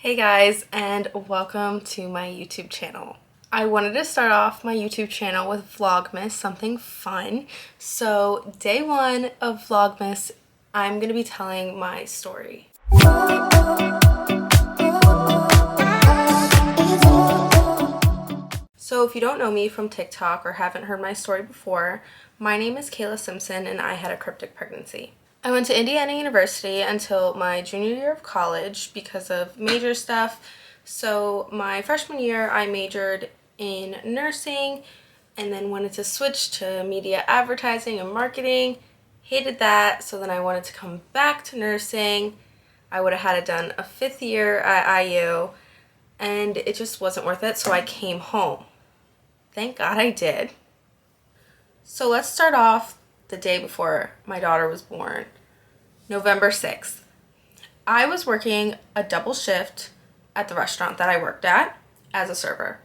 Hey guys, and welcome to my YouTube channel. I wanted to start off my YouTube channel with Vlogmas, something fun. So day one of Vlogmas, I'm going to be telling my story. So if you don't know me from TikTok or haven't heard my story before, my name is Kayla Simpson and I had a cryptic pregnancy. I went to Indiana University until my junior year of college because of major stuff. So my freshman year, I majored in nursing and then wanted to switch to media advertising and marketing. Hated that, so then I wanted to come back to nursing. I would have had it done a fifth year at IU, and it just wasn't worth it, so I came home. Thank God I did. So let's start off the day before my daughter was born, November 6th. I was working a double shift at the restaurant that I worked at as a server.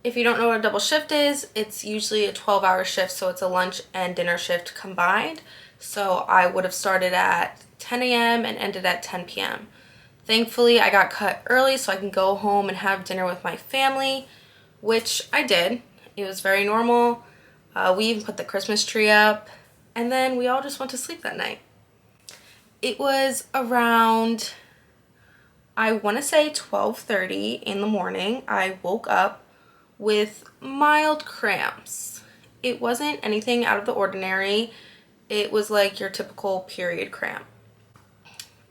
If you don't know what a double shift is, it's usually a 12-hour shift, so it's a lunch and dinner shift combined. So I would have started at 10 a.m. and ended at 10 p.m. Thankfully, I got cut early so I can go home and have dinner with my family, which I did. It was very normal. We even put the Christmas tree up, and then we all just went to sleep that night. It was around, I want to say 12:30 in the morning. I woke up with mild cramps. It wasn't anything out of the ordinary. It was like your typical period cramp.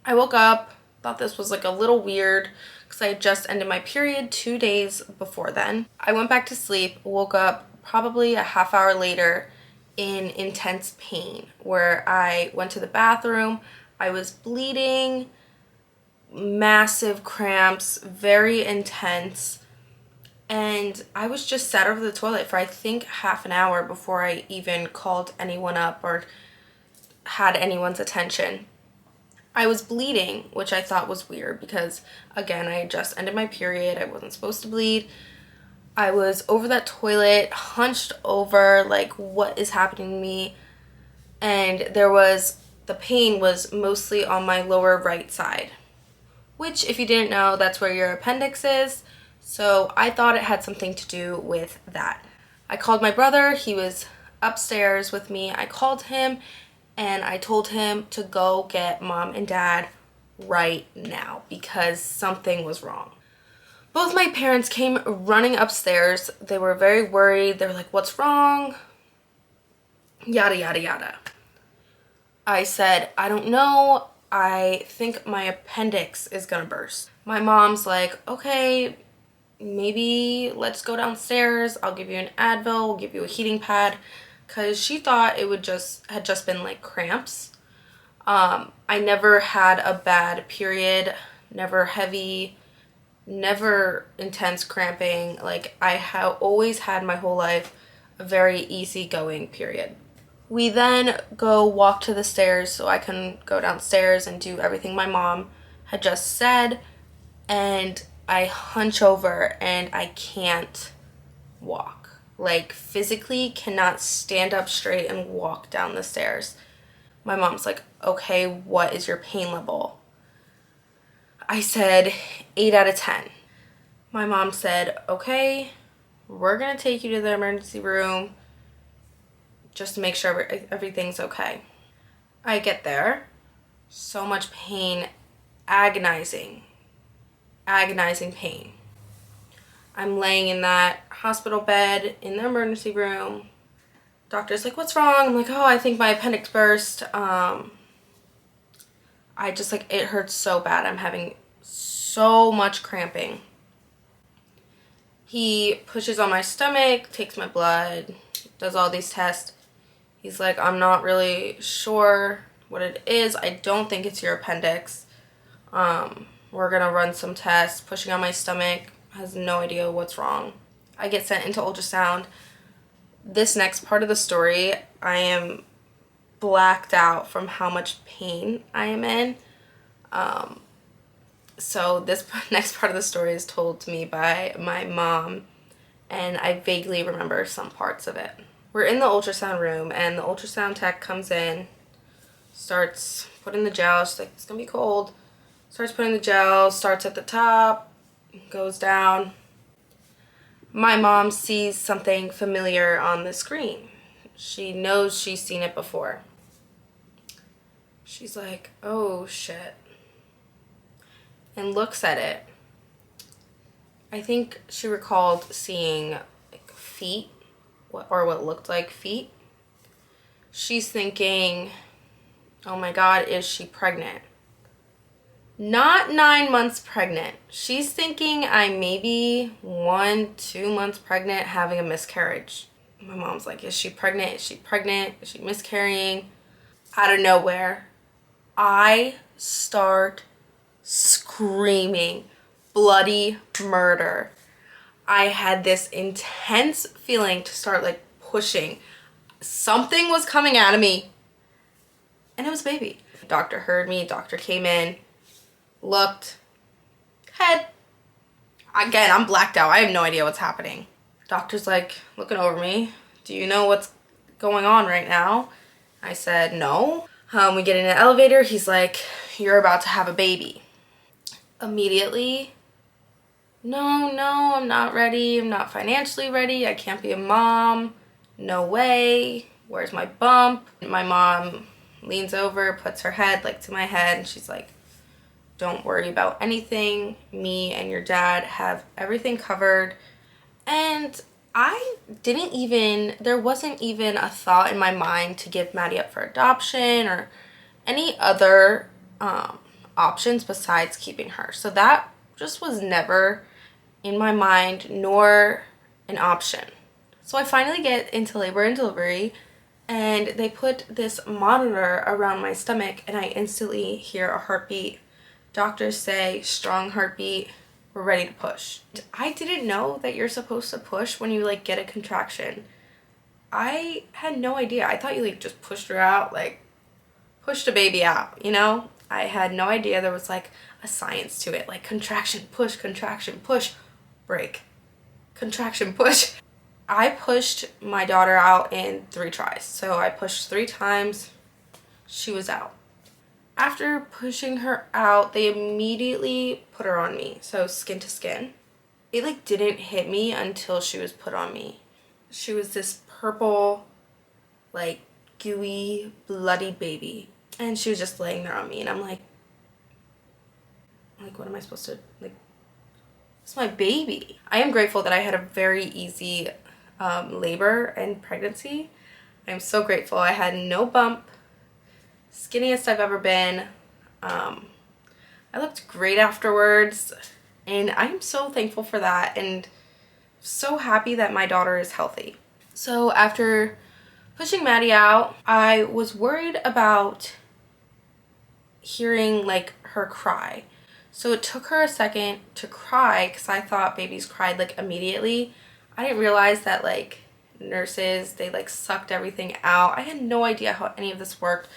I woke up, thought this was like a little weird because I had just ended my period 2 days before then. I went back to sleep, woke up probably a half hour later in intense pain where I went to the bathroom. I was bleeding, massive cramps, very intense, and I was just sat over the toilet for I think half an hour before I even called anyone up or had anyone's attention. I was bleeding, which I thought was weird because, again, I had just ended my period. I wasn't supposed to bleed. I was over that toilet, hunched over, like, what is happening to me? And the pain was mostly on my lower right side, which, if you didn't know, that's where your appendix is. So I thought it had something to do with that. I called my brother. He was upstairs with me. I called him and I told him to go get mom and dad right now because something was wrong. Both my parents came running upstairs. They were very worried. They were like, "What's wrong?" Yada, yada, yada. I said, "I don't know. I think my appendix is gonna burst." My mom's like, "Okay, maybe let's go downstairs. I'll give you an Advil. We'll give you a heating pad." Because she thought it had just been like cramps. I never had a bad period, never heavy, never intense cramping. Like, I have always had my whole life a very easygoing period. We then go walk to the stairs so I can go downstairs and do everything my mom had just said, and I hunch over and I can't walk. Like, physically cannot stand up straight and walk down the stairs. My mom's like, "Okay, what is your pain level?" I said 8 out of 10. My mom said, "Okay, we're gonna take you to the emergency room just to make sure everything's okay." I get there, so much pain, agonizing pain. I'm laying in that hospital bed in the emergency room. Doctor's like, "What's wrong?" I'm like, "Oh, I think my appendix burst." It hurts so bad. I'm having so much cramping. He pushes on my stomach, takes my blood, does all these tests. He's like, "I'm not really sure what it is. I don't think it's your appendix. We're gonna run some tests." Pushing on my stomach, has no idea what's wrong. I get sent into ultrasound. This next part of the story, I am blacked out from how much pain I am in. So this next part of the story is told to me by my mom, and I vaguely remember some parts of it. We're in the ultrasound room, and the ultrasound tech comes in, starts putting the gel. She's like, "It's gonna be cold." Starts putting the gel, starts at the top, goes down. My mom sees something familiar on the screen. She knows she's seen it before. She's like, oh shit, and looks at it. I think she recalled seeing like feet, or what looked like feet. She's thinking, oh my God, is she pregnant? Not 9 months pregnant. She's thinking I may be 1-2 months pregnant, having a miscarriage. My mom's like, is she pregnant? Is she pregnant? Is she miscarrying? Out of nowhere, I start screaming bloody murder. I had this intense feeling to start like pushing. Something was coming out of me, and it was a baby. Doctor heard me, doctor came in, looked, head. Again, I'm blacked out. I have no idea what's happening. Doctor's like looking over me. Do you know what's going on right now? I said, no. We get in an elevator. He's like, you're about to have a baby. Immediately, no, I'm not ready. I'm not financially ready. I can't be a mom. No way. Where's my bump? My mom leans over, puts her head like to my head, and she's like, don't worry about anything. Me and your dad have everything covered. And there wasn't even a thought in my mind to give Maddie up for adoption or any other options besides keeping her. So that just was never in my mind, nor an option. So I finally get into labor and delivery, and they put this monitor around my stomach, and I instantly hear a heartbeat. Doctors say, strong heartbeat, we're ready to push. I didn't know that you're supposed to push when you like get a contraction. I had no idea. I thought you like just pushed her out, like pushed a baby out, you know? I had no idea there was like a science to it, like contraction, push, break, contraction, push. I pushed my daughter out in 3 tries. So I pushed 3 times, she was out. After pushing her out, they immediately put her on me, so skin to skin. It like didn't hit me until she was put on me. She was this purple, like gooey, bloody baby, and she was just laying there on me, and I'm like, what am I supposed to, like, it's my baby. I am grateful that I had a very easy labor and pregnancy. I'm so grateful. I had no bump, skinniest I've ever been. I looked great afterwards, and I'm so thankful for that, and so happy that my daughter is healthy. So after pushing Maddie out, I was worried about hearing like her cry. So it took her a second to cry because I thought babies cried like immediately. I didn't realize that like nurses, they like sucked everything out. I had no idea how any of this worked.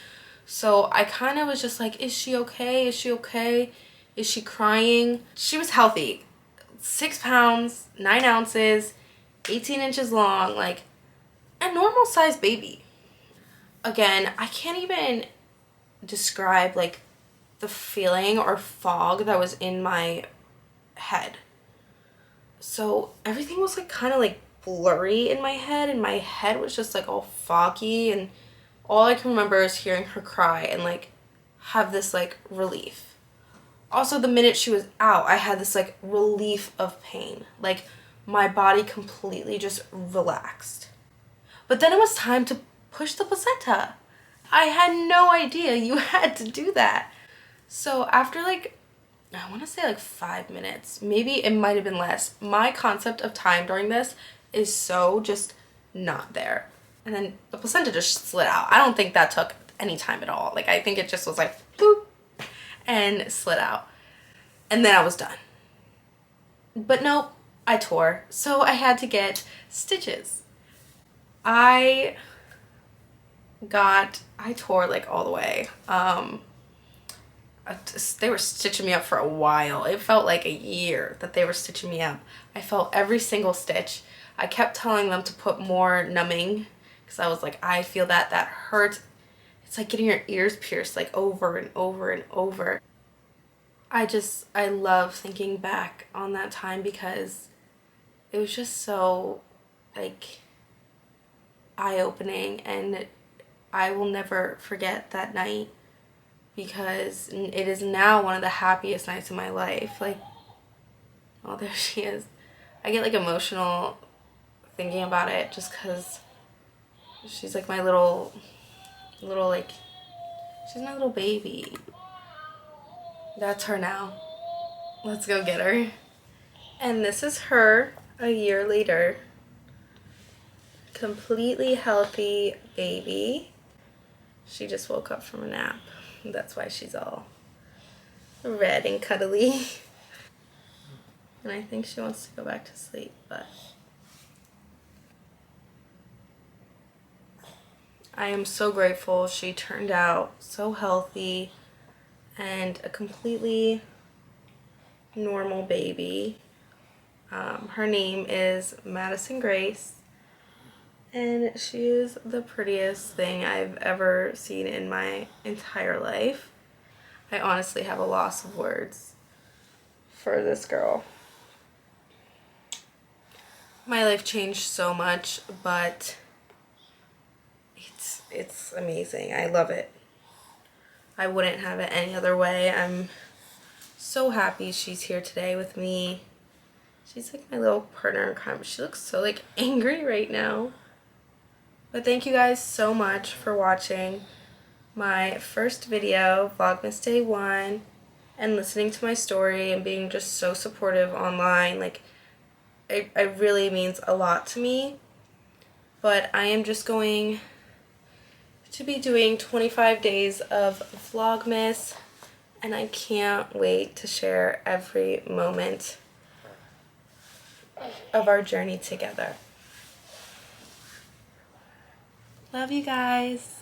So I kind of was just like, is she okay? Is she okay? Is she crying? She was healthy. 6 pounds, 9 ounces, 18 inches long, like a normal sized baby. Again, I can't even describe like the feeling or fog that was in my head. So everything was like kind of like blurry in my head, and my head was just like all foggy, and all I can remember is hearing her cry and like have this like relief. Also, the minute she was out, I had this like relief of pain. Like my body completely just relaxed. But then it was time to push the placenta. I had no idea you had to do that. So after like, I want to say like 5 minutes, maybe it might have been less. My concept of time during this is so just not there. And then the placenta just slid out. I don't think that took any time at all. Like I think it just was like boop and slid out. And then I was done. But nope, I tore. So I had to get stitches. I tore like all the way. They were stitching me up for a while. It felt like a year that they were stitching me up. I felt every single stitch. I kept telling them to put more numbing because I was like, I feel that hurts. It's like getting your ears pierced like over and over and over. I love thinking back on that time because it was just so, like, eye-opening, and I will never forget that night because it is now one of the happiest nights of my life. Like, oh, there she is. I get, like, emotional thinking about it just because she's, like, my little, like, she's my little baby. That's her now. Let's go get her. And this is her a year later. Completely healthy baby. She just woke up from a nap. That's why she's all red and cuddly. And I think she wants to go back to sleep, but I am so grateful she turned out so healthy and a completely normal baby. Her name is Madison Grace, and she is the prettiest thing I've ever seen in my entire life. I honestly have a loss of words for this girl. My life changed so much, but it's amazing. I love it. I wouldn't have it any other way. I'm so happy she's here today with me. She's like my little partner in crime. She looks so like angry right now. But thank you guys so much for watching my first video, Vlogmas Day 1, and listening to my story and being just so supportive online. Like, it really means a lot to me. But I am just going to be doing 25 days of Vlogmas, and I can't wait to share every moment of our journey together. Love you guys.